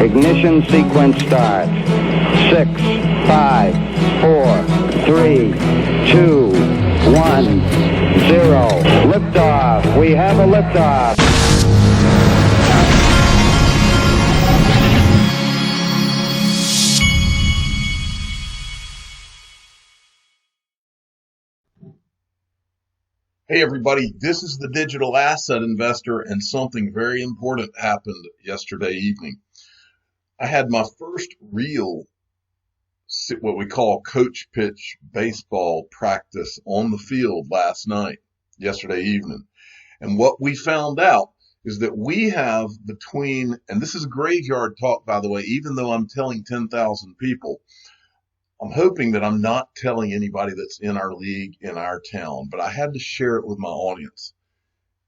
Ignition sequence starts. 6, 5, 4, 3, 2, 1, 0. Liftoff. We have a liftoff. Hey everybody, this is the digital asset investor, and something very important happened yesterday evening. I had my first real, what we call coach pitch baseball practice on the field yesterday evening. And what we found out is that we have between, and this is graveyard talk by the way, even though I'm telling 10,000 people, I'm hoping that I'm not telling anybody that's in our league, in our town, but I had to share it with my audience.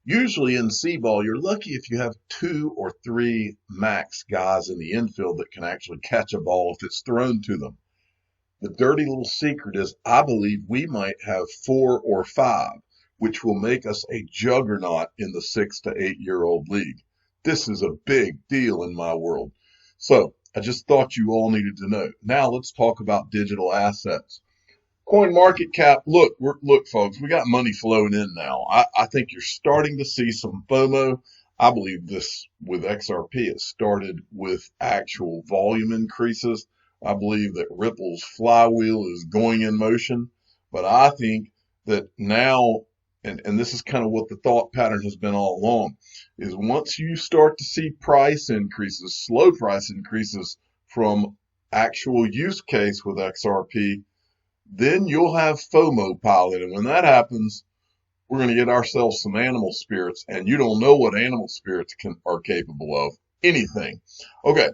Usually in C-ball, you're lucky if you have 2 or 3 max guys in the infield that can actually catch a ball if it's thrown to them. The dirty little secret is I believe we might have 4 or 5, which will make us a juggernaut in the 6 to 8 year old league. This is a big deal in my world. So I just thought you all needed to know. Now let's talk about digital assets. Coin market cap, look folks, we got money flowing in now. I think you're starting to see some FOMO. I believe this with XRP, it started with actual volume increases. I believe that Ripple's flywheel is going in motion, but I think that now, and this is kind of what the thought pattern has been all along, is once you start to see price increases, slow price increases from actual use case with XRP, then you'll have FOMO pile in. And when that happens, we're going to get ourselves some animal spirits, and you don't know what animal spirits are capable of. Anything. Okay.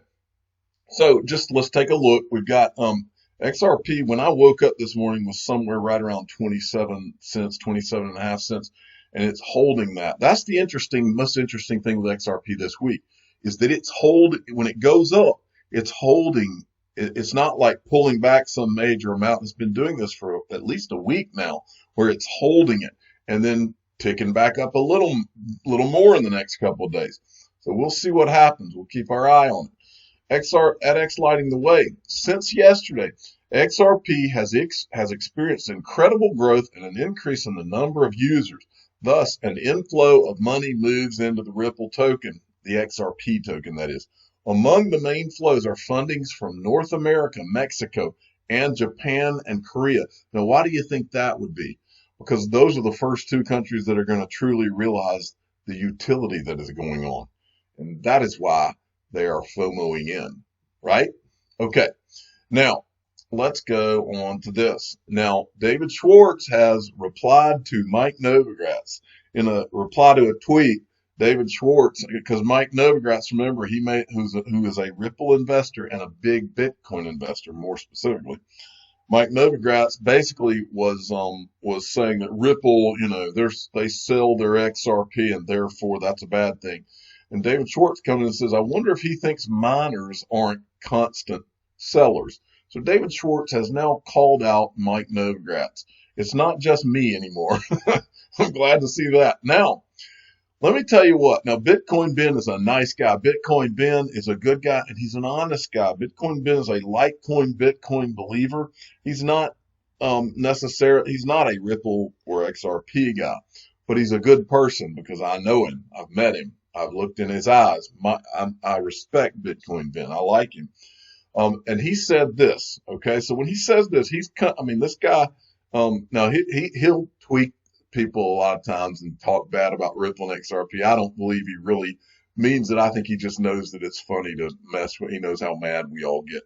So just let's take a look. We've got XRP, when I woke up this morning, was somewhere right around 27 cents, 27.5 cents, and it's holding that. That's the most interesting thing with XRP this week, is that when it goes up, it's holding. It's not like pulling back some major amount. It's been doing this for at least a week now, where it's holding it and then ticking back up a little more in the next couple of days. So we'll see what happens. We'll keep our eye on it. XRP lighting the way. Since yesterday, XRP has experienced incredible growth and an increase in the number of users. Thus, an inflow of money moves into the Ripple token, the XRP token that is. Among the main flows are fundings from North America, Mexico, and Japan and Korea. Now, why do you think that would be? Because those are the first 2 countries that are going to truly realize the utility that is going on. And that is why they are FOMOing in, right? Okay, now let's go on to this. Now, David Schwartz has replied to Mike Novogratz in a reply to a tweet. David Schwartz, because Mike Novogratz, remember, who is a Ripple investor and a big Bitcoin investor, more specifically. Mike Novogratz basically was saying that Ripple, they sell their XRP and therefore that's a bad thing. And David Schwartz comes in and says, I wonder if he thinks miners aren't constant sellers. So David Schwartz has now called out Mike Novogratz. It's not just me anymore. I'm glad to see that. Now, let me tell you what. Now, Bitcoin Ben is a nice guy. Bitcoin Ben is a good guy, and he's an honest guy. Bitcoin Ben is a Litecoin Bitcoin believer. He's not he's not a Ripple or XRP guy, but he's a good person because I know him. I've met him. I've looked in his eyes. I respect Bitcoin Ben. I like him. And he said this, okay? So when he says this, this guy, now he'll tweak people a lot of times and talk bad about Ripple and XRP. I don't believe he really means it. I think he just knows that it's funny to mess with. He knows how mad we all get.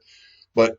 But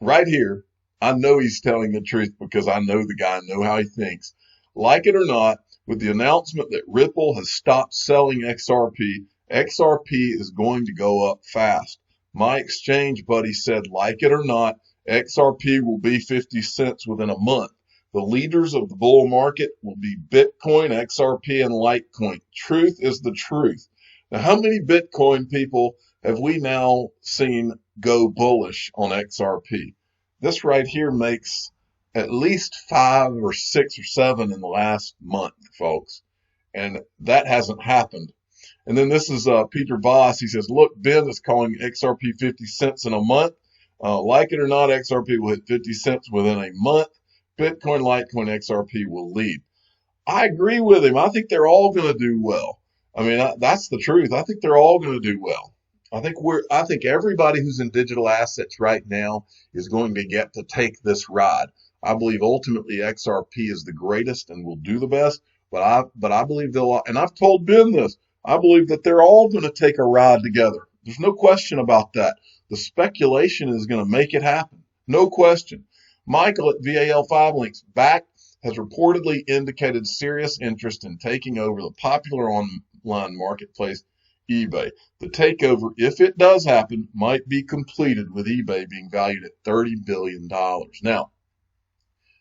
right here, I know he's telling the truth because I know the guy, I know how he thinks. Like it or not, with the announcement that Ripple has stopped selling XRP, XRP is going to go up fast. My exchange buddy said, like it or not, XRP will be 50 cents within a month. The leaders of the bull market will be Bitcoin, XRP, and Litecoin. Truth is the truth. Now, how many Bitcoin people have we now seen go bullish on XRP? This right here makes at least 5 or 6 or 7 in the last month, folks. And that hasn't happened. And then this is Peter Voss. He says, look, Ben is calling XRP 50 cents in a month. Like it or not, XRP will hit 50 cents within a month. Bitcoin, Litecoin, XRP will lead. I agree with him. I think they're all going to do well. I mean, that's the truth. I think they're all going to do well. I think everybody who's in digital assets right now is going to get to take this ride. I believe ultimately XRP is the greatest and will do the best, but I believe they'll, and I've told Ben this, I believe that they're all going to take a ride together. There's no question about that. The speculation is going to make it happen. No question. Michael at VAL5 Links back has reportedly indicated serious interest in taking over the popular online marketplace eBay. The takeover, if it does happen, might be completed with eBay being valued at $30 billion. Now,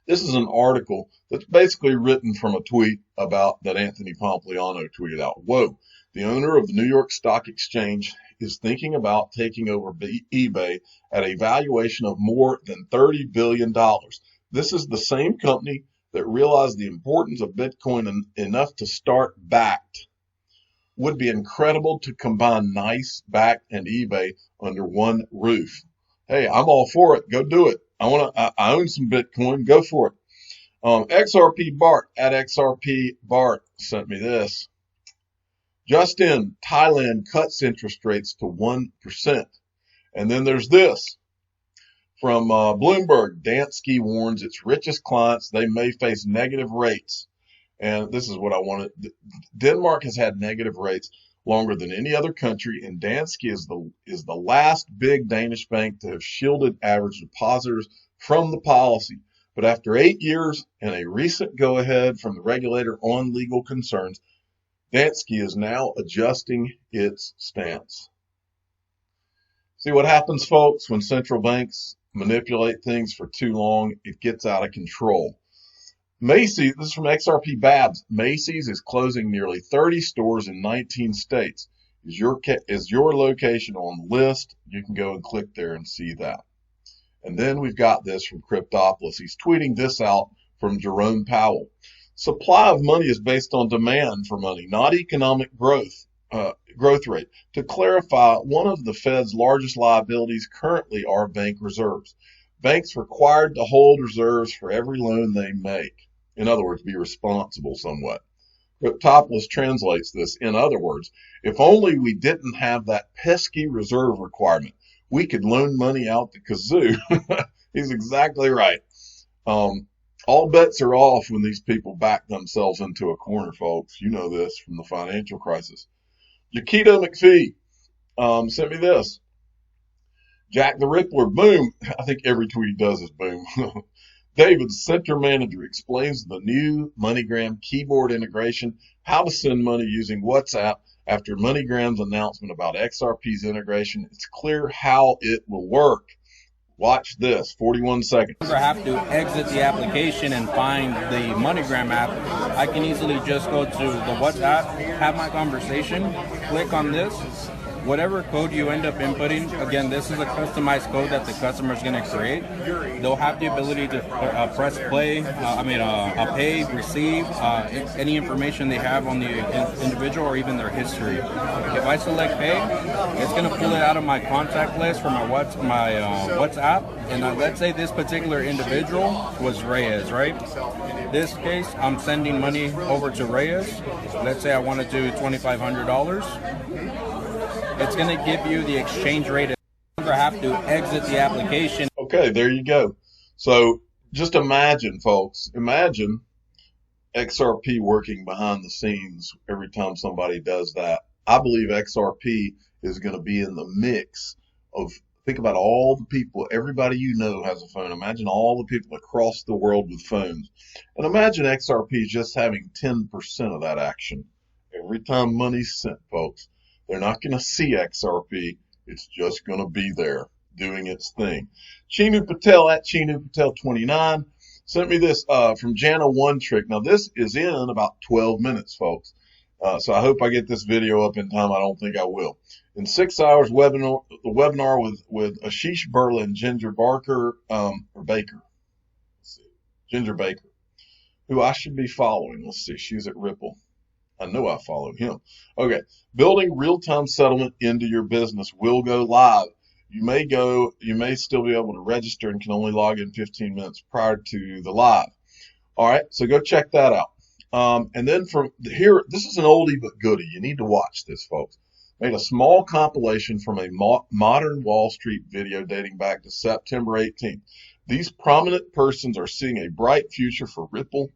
this is an article that's basically written from a tweet about that Anthony Pompliano tweeted out. Whoa, the owner of the New York Stock Exchange is thinking about taking over eBay at a valuation of more than $30 billion. This is the same company that realized the importance of Bitcoin enough to start Bakkt. Would be incredible to combine NICE, Bakkt, and eBay under one roof. Hey, I'm all for it. Go do it. I own some Bitcoin. Go for it. XRP Bart at XRP Bart sent me this. Just in, Thailand cuts interest rates to 1%. And then there's this from Bloomberg. Danske warns its richest clients they may face negative rates. And this is what I wanted. Denmark has had negative rates longer than any other country, and Danske is the last big Danish bank to have shielded average depositors from the policy. But after 8 years and a recent go-ahead from the regulator on legal concerns, Danske is now adjusting its stance. See what happens, folks, when central banks manipulate things for too long, it gets out of control. Macy's, this is from XRP Babs. Macy's is closing nearly 30 stores in 19 states. Is your location on the list? You can go and click there and see that. And then we've got this from Cryptopolis. He's tweeting this out from Jerome Powell. Supply of money is based on demand for money, not economic growth rate. To clarify, one of the Fed's largest liabilities currently are bank reserves. Banks required to hold reserves for every loan they make. In other words, be responsible somewhat. Cryptopolis translates this. In other words, if only we didn't have that pesky reserve requirement, we could loan money out the kazoo. He's exactly right. All bets are off when these people back themselves into a corner, folks. You know this from the financial crisis. Jaquito McPhee sent me this. Jack the Rippler, boom. I think every tweet he does is boom. David, center manager, explains the new MoneyGram keyboard integration, how to send money using WhatsApp. After MoneyGram's announcement about XRP's integration, it's clear how it will work. Watch this, 41 seconds. I have to exit the application and find the MoneyGram app. I can easily just go to the WhatsApp, have my conversation, click on this. Whatever code you end up inputting, again, this is a customized code that the customer is going to create. They'll have the ability to press play, pay, receive, any information they have on the individual or even their history. If I select pay, it's going to pull it out of my contact list for my WhatsApp. And let's say this particular individual was Reyes, right? This case, I'm sending money over to Reyes. Let's say I want to do $2,500. It's going to give you the exchange rate. You have to exit the application. Okay, there you go. So just imagine, folks, imagine XRP working behind the scenes every time somebody does that. I believe XRP is going to be in the mix of, think about all the people, everybody you know has a phone. Imagine all the people across the world with phones. And imagine XRP just having 10% of that action every time money's sent, folks. They're not going to see XRP. It's just going to be there doing its thing. Chinu Patel at Chinu Patel 29 sent me this from Jana One Trick. Now, this is in about 12 minutes, folks. So I hope I get this video up in time. I don't think I will. In 6 hours, the webinar with Ashish Berlin, Ginger Barker, or Baker. Let's see. Ginger Baker, who I should be following. Let's see. She's at Ripple. I know I follow him. Okay. Building real-time settlement into your business will go live. You may still be able to register and can only log in 15 minutes prior to the live. All right. So go check that out. And then from here, this is an oldie but goodie. You need to watch this, folks. Made a small compilation from a modern Wall Street video dating back to September 18th. These prominent persons are seeing a bright future for Ripple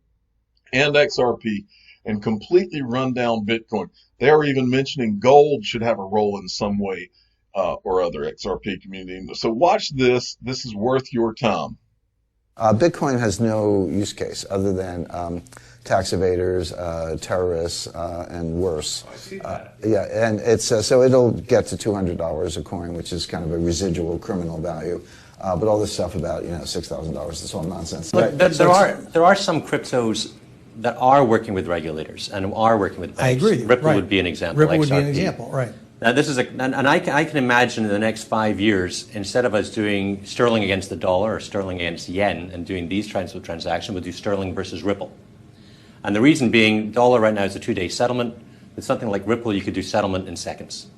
and XRP and completely run down Bitcoin. They are even mentioning gold should have a role in some way or other, XRP community. So watch this. This is worth your time. Bitcoin has no use case other than tax evaders, terrorists, and worse. I see that. Yeah, and it's so it'll get to $200 a coin, which is kind of a residual criminal value. But all this stuff about $6,000, it's all nonsense. Look, there are some cryptos that are working with regulators and are working with banks. I agree with you. Ripple right. would be an example. Ripple would XRP. be an example, right? Now this is and I can imagine in the next 5 years, instead of us doing sterling against the dollar or sterling against yen and doing these kinds of transactions, we'll do sterling versus Ripple. And the reason being, dollar right now is a 2-day settlement. With something like Ripple, you could do settlement in seconds.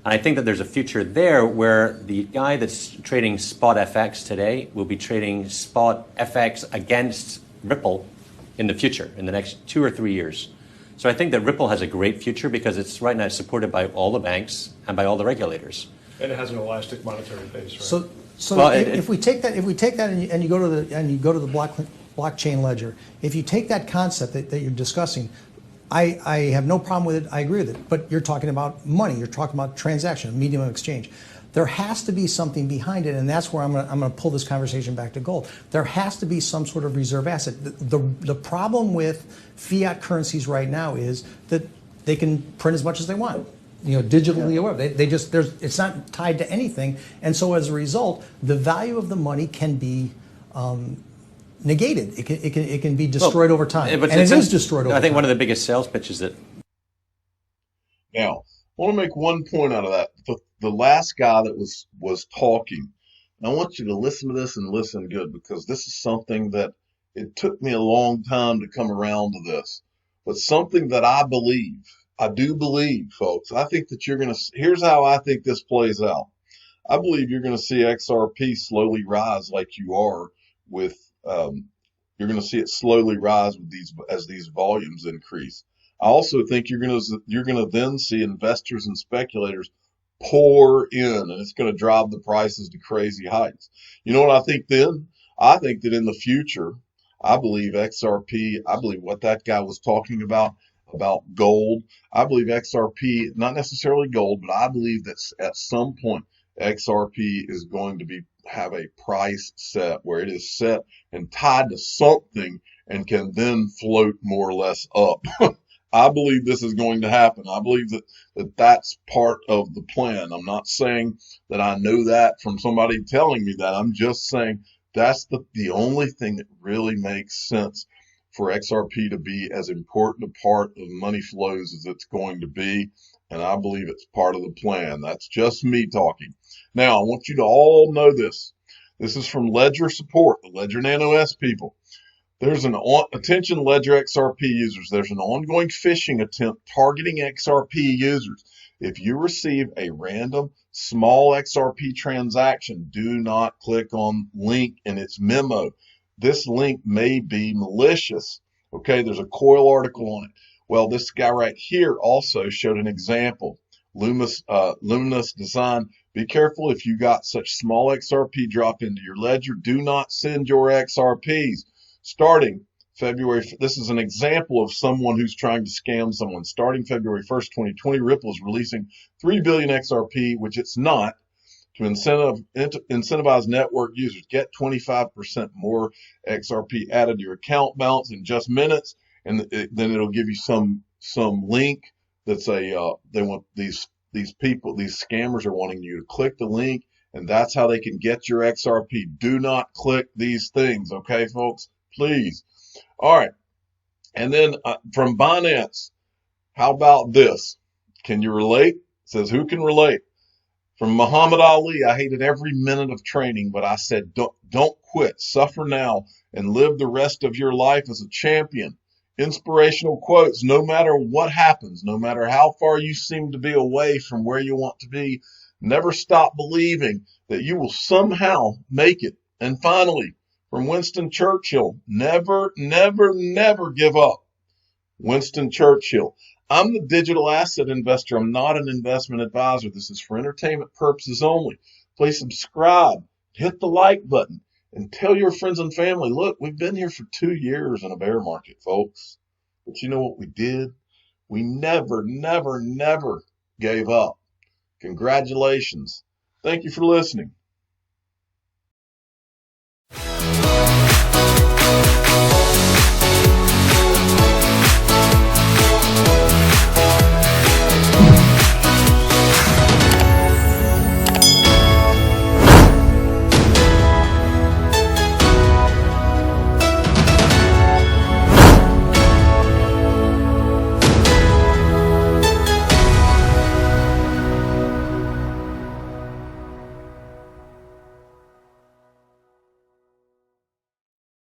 And I think that there's a future there where the guy that's trading spot FX today will be trading spot FX against Ripple in the future, in the next 2 or 3 years. So I think that Ripple has a great future because it's right now supported by all the banks and by all the regulators. And it has an elastic monetary base, right? So Well, if we take that and you go to the blockchain ledger, if you take that concept that you're discussing, I have no problem with it. I agree with it. But you're talking about money. You're talking about transaction, a medium of exchange. There has to be something behind it, and that's where I'm going to pull this conversation back to gold. There has to be some sort of reserve asset. The problem with fiat currencies right now is that they can print as much as they want, digitally or whatever. It's not tied to anything, and so as a result, the value of the money can be negated. It can be destroyed over time, and it is destroyed over time. I think one of the biggest sales pitches that. Now, I want to make one point out of that. The last guy that was talking, and I want you to listen to this and listen good, because this is something that it took me a long time to come around to this, but something that I do believe, folks. I think that here's how I think this plays out. I believe you're going to see XRP slowly rise like you are with, you're going to see it slowly rise with as these volumes increase. I also think you're going to then see investors and speculators pour in, and it's going to drive the prices to crazy heights. You know what I think then? I think that in the future, I believe XRP, I believe what that guy was talking about gold. I believe XRP, not necessarily gold, but I believe that at some point XRP is going to have a price set where it is set and tied to something and can then float more or less up. I believe this is going to happen. I believe that's part of the plan. I'm not saying that I know that from somebody telling me that. I'm just saying that's the only thing that really makes sense for XRP to be as important a part of money flows as it's going to be. And I believe it's part of the plan. That's just me talking. Now, I want you to all know this. This is from Ledger Support, the Ledger Nano S people. There's attention Ledger XRP users. There's an ongoing phishing attempt targeting XRP users. If you receive a random small XRP transaction, do not click on link in its memo. This link may be malicious. Okay, there's a Coil article on it. Well, this guy right here also showed an example. Luminous Design. Be careful if you got such small XRP drop into your ledger. Do not send your XRPs. Starting February, this is an example of someone who's trying to scam someone. Starting February 1st, 2020, Ripple is releasing 3 billion XRP, which it's not, to incentivize network users. Get 25% more XRP added to your account balance in just minutes, and then it'll give you some link that's they want these people, these scammers are wanting you to click the link, and that's how they can get your XRP. Do not click these things, okay, folks? Please. All right. And then from Binance, how about this? Can you relate? It says, who can relate? From Muhammad Ali, I hated every minute of training, but I said, don't quit. Suffer now and live the rest of your life as a champion. Inspirational quotes: no matter what happens, no matter how far you seem to be away from where you want to be, never stop believing that you will somehow make it. And finally, from Winston Churchill, never, never, never give up. Winston Churchill. I'm the digital asset investor. I'm not an investment advisor. This is for entertainment purposes only. Please subscribe, hit the like button, and tell your friends and family, look, we've been here for 2 years in a bear market, folks. But you know what we did? We never, never, never gave up. Congratulations. Thank you for listening.